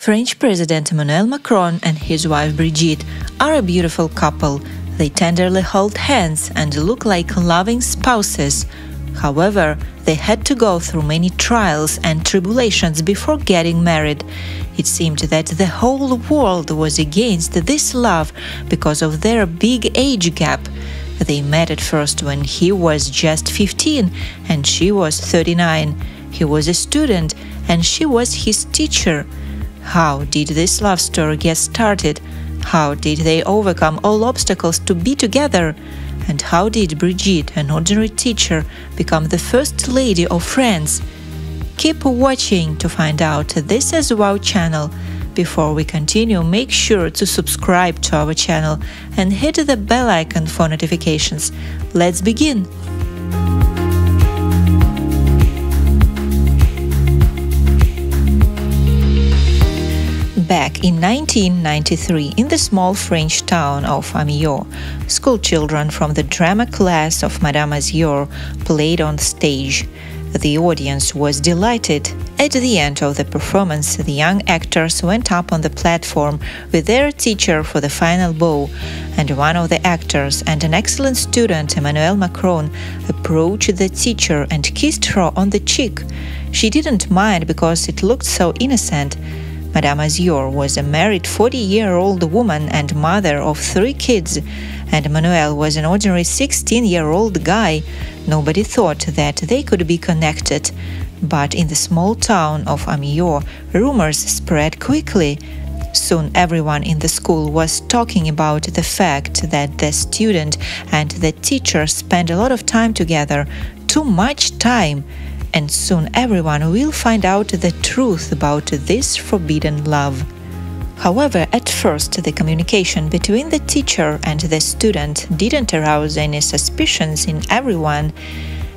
French President Emmanuel Macron and his wife Brigitte are a beautiful couple. They tenderly hold hands and look like loving spouses. However, they had to go through many trials and tribulations before getting married. It seemed that the whole world was against this love because of their big age gap. They met at first when he was just 15 and she was 39. He was a student and she was his teacher. How did this love story get started? How did they overcome all obstacles to be together? And how did Brigitte, an ordinary teacher, become the first lady of France? Keep watching to find out. This is our channel. Before we continue, make sure to subscribe to our channel and hit the bell icon for notifications. Let's begin! Back in 1993, in the small French town of Amiens, school children from the drama class of Madame Azior played on stage. The audience was delighted. At the end of the performance, the young actors went up on the platform with their teacher for the final bow, and one of the actors and an excellent student, Emmanuel Macron, approached the teacher and kissed her on the cheek. She didn't mind because it looked so innocent. Madame Azior was a married 40-year-old woman and mother of 3 kids, and Emmanuel was an ordinary 16-year-old guy. Nobody thought that they could be connected. But in the small town of Amiens, rumors spread quickly. Soon everyone in the school was talking about the fact that the student and the teacher spent a lot of time together, too much time. And soon everyone will find out the truth about this forbidden love. However, at first the communication between the teacher and the student didn't arouse any suspicions in everyone.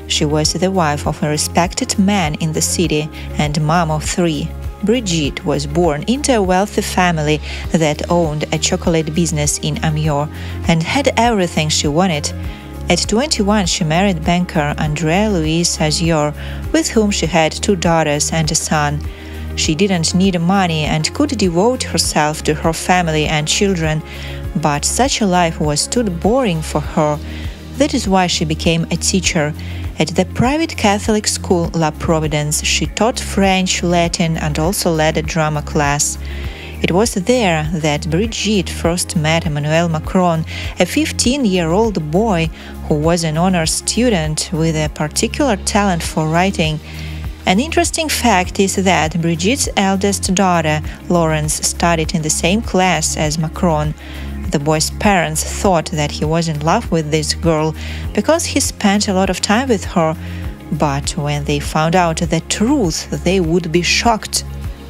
She was the wife of a respected man in the city and mom of 3. Brigitte was born into a wealthy family that owned a chocolate business in Amiens and had everything she wanted. At 21, she married banker André-Louis Azior, with whom she had 2 daughters and a son. She didn't need money and could devote herself to her family and children, but such a life was too boring for her. That is why she became a teacher. At the private Catholic school La Providence, she taught French, Latin, and also led a drama class. It was there that Brigitte first met Emmanuel Macron, a 15-year-old boy who was an honor student with a particular talent for writing. An interesting fact is that Brigitte's eldest daughter, Laurence, studied in the same class as Macron. The boy's parents thought that he was in love with this girl because he spent a lot of time with her, but when they found out the truth, they would be shocked.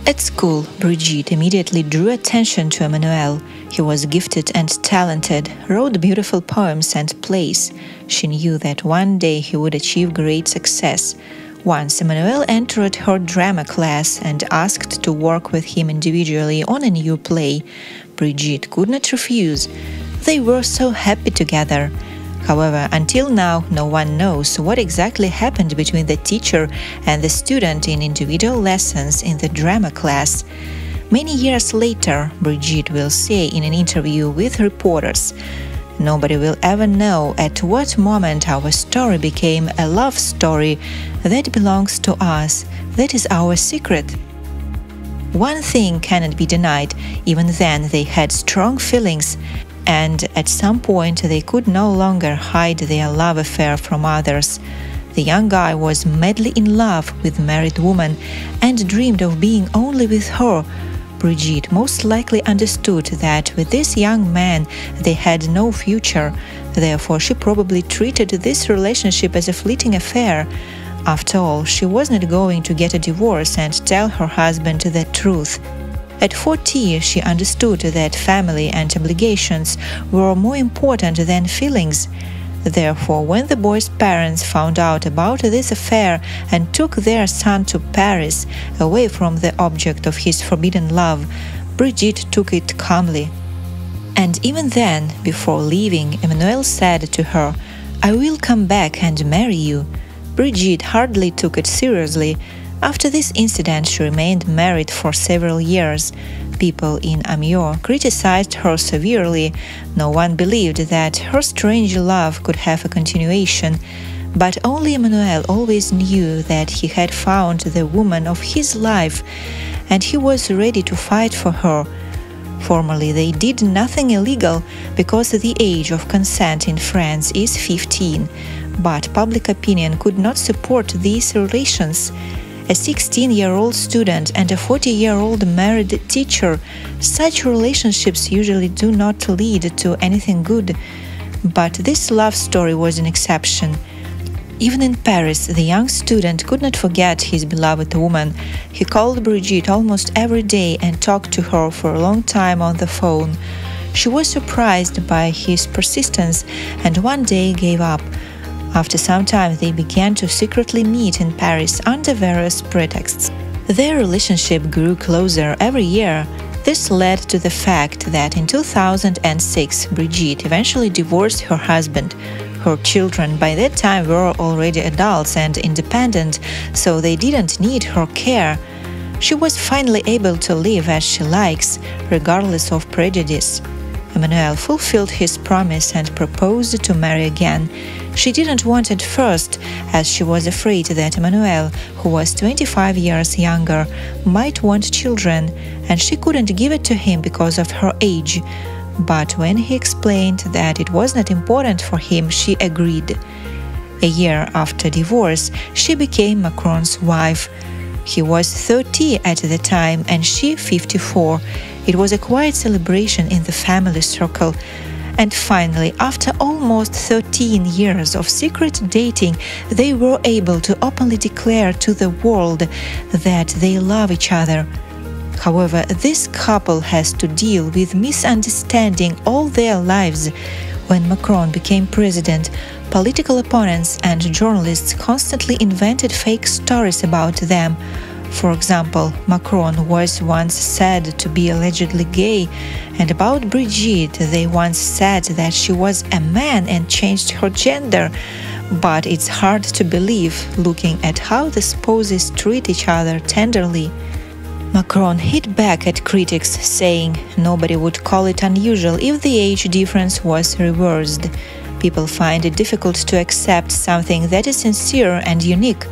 At school, Brigitte immediately drew attention to Emmanuel. He was gifted and talented, wrote beautiful poems and plays. She knew that one day he would achieve great success. Once Emmanuel entered her drama class and asked to work with him individually on a new play. Brigitte could not refuse. They were so happy together. However, until now, no one knows what exactly happened between the teacher and the student in individual lessons in the drama class. Many years later, Brigitte will say in an interview with reporters, "Nobody will ever know at what moment our story became a love story that belongs to us. That is our secret." One thing cannot be denied, even then they had strong feelings, and at some point they could no longer hide their love affair from others. The young guy was madly in love with a married woman and dreamed of being only with her. Brigitte most likely understood that with this young man they had no future, therefore she probably treated this relationship as a fleeting affair. After all, she was not going to get a divorce and tell her husband the truth. At 40, she understood that family and obligations were more important than feelings. Therefore, when the boy's parents found out about this affair and took their son to Paris, away from the object of his forbidden love, Brigitte took it calmly. And even then, before leaving, Emmanuel said to her, "I will come back and marry you." Brigitte hardly took it seriously. After this incident, she remained married for several years. People in Amiens criticized her severely. No one believed that her strange love could have a continuation. But only Emmanuel always knew that he had found the woman of his life, and he was ready to fight for her. Formally, they did nothing illegal because the age of consent in France is 15, but public opinion could not support these relations. A 16-year-old student and a 40-year-old married teacher, such relationships usually do not lead to anything good. But this love story was an exception. Even in Paris, the young student could not forget his beloved woman. He called Brigitte almost every day and talked to her for a long time on the phone. She was surprised by his persistence and one day gave up. After some time, they began to secretly meet in Paris under various pretexts. Their relationship grew closer every year. This led to the fact that in 2006, Brigitte eventually divorced her husband. Her children by that time were already adults and independent, so they didn't need her care. She was finally able to live as she likes, regardless of prejudice. Emmanuel fulfilled his promise and proposed to marry again. She didn't want at first, as she was afraid that Emmanuel, who was 25 years younger, might want children, and she couldn't give it to him because of her age. But when he explained that it was not important for him, she agreed. A year after divorce, she became Macron's wife. He was 30 at the time and she 54. It was a quiet celebration in the family circle. And finally, after almost 13 years of secret dating, they were able to openly declare to the world that they love each other. However, this couple has to deal with misunderstanding all their lives. When Macron became president, political opponents and journalists constantly invented fake stories about them. For example, Macron was once said to be allegedly gay, and about Brigitte they once said that she was a man and changed her gender. But it's hard to believe, looking at how the spouses treat each other tenderly. Macron hit back at critics, saying nobody would call it unusual if the age difference was reversed. People find it difficult to accept something that is sincere and unique.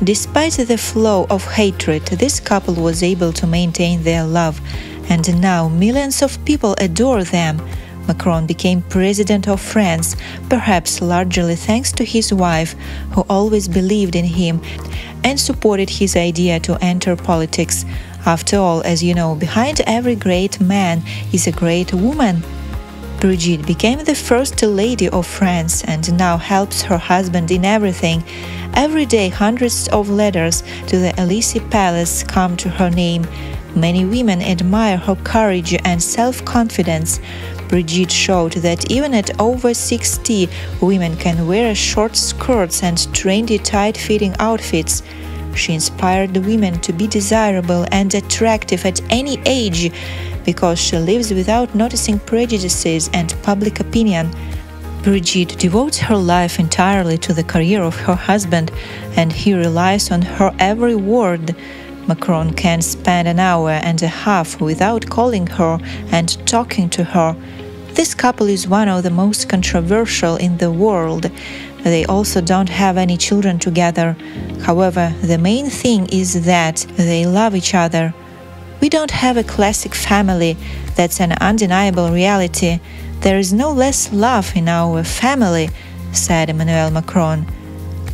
Despite the flow of hatred, this couple was able to maintain their love, and now millions of people adore them. Macron became president of France, perhaps largely thanks to his wife, who always believed in him and supported his idea to enter politics. After all, as you know, behind every great man is a great woman. Brigitte became the first lady of France and now helps her husband in everything. Every day, hundreds of letters to the Élysée Palace come to her name. Many women admire her courage and self-confidence. Brigitte showed that even at over 60, women can wear short skirts and trendy tight-fitting outfits. She inspired women to be desirable and attractive at any age because she lives without noticing prejudices and public opinion. Brigitte devotes her life entirely to the career of her husband, and he relies on her every word. Macron can spend an hour and a half without calling her and talking to her. This couple is one of the most controversial in the world. They also don't have any children together. However, the main thing is that they love each other. We don't have a classic family, that's an undeniable reality. There is no less love in our family, said Emmanuel Macron.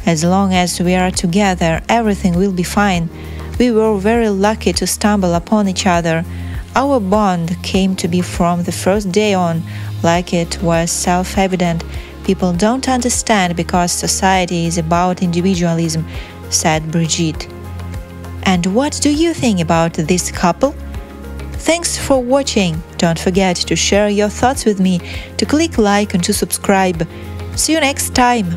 As long as we are together, everything will be fine. We were very lucky to stumble upon each other. Our bond came to be from the first day on, like it was self-evident. People don't understand because society is about individualism, said Brigitte. And what do you think about this couple? Thanks for watching. Don't forget to share your thoughts with me, to click like and to subscribe. See you next time.